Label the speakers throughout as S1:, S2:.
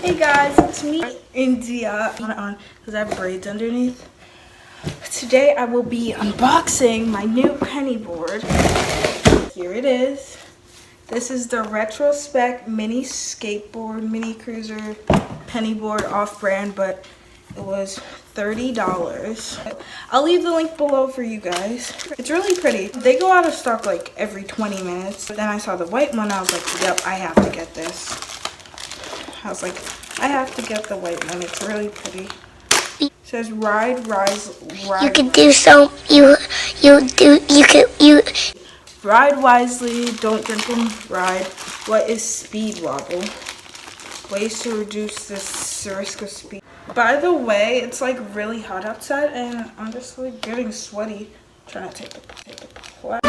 S1: Hey guys, it's me, India. On because I have braids underneath. Today I will be unboxing my new penny board. Here it is. This is the Retro Spec mini skateboard, mini cruiser penny board, off-brand, but it was $30. I'll leave the link below for you guys. It's really pretty. They go out of stock like every 20 minutes. But then I saw the white one. I was like, yep, I have to get this. I was like, I have to get the white one. It's really pretty. It says ride.
S2: You can do so. You
S1: Ride wisely, don't drink and ride. What is speed wobble? Ways to reduce the risk of speed. By the way, it's like really hot outside and I'm just like getting sweaty. Trying to take the
S3: 20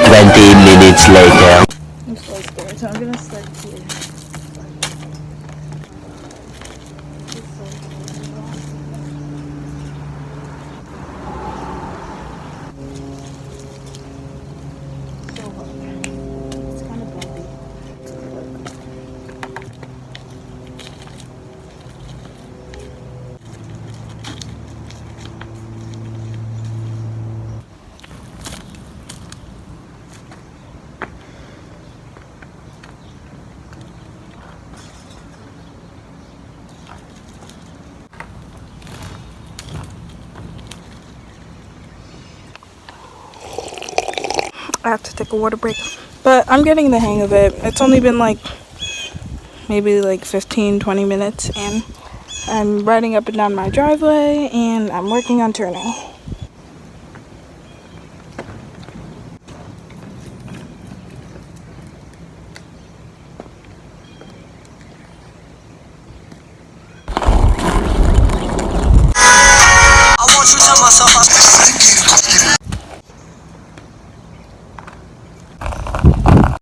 S3: minutes later.
S1: I'm so scared, so I'm gonna start here. I have to take a water break, but I'm getting the hang of it. It's only been like maybe like 15-20 minutes and I'm riding up and down my driveway and I'm working on turning.
S4: I want you to tell myself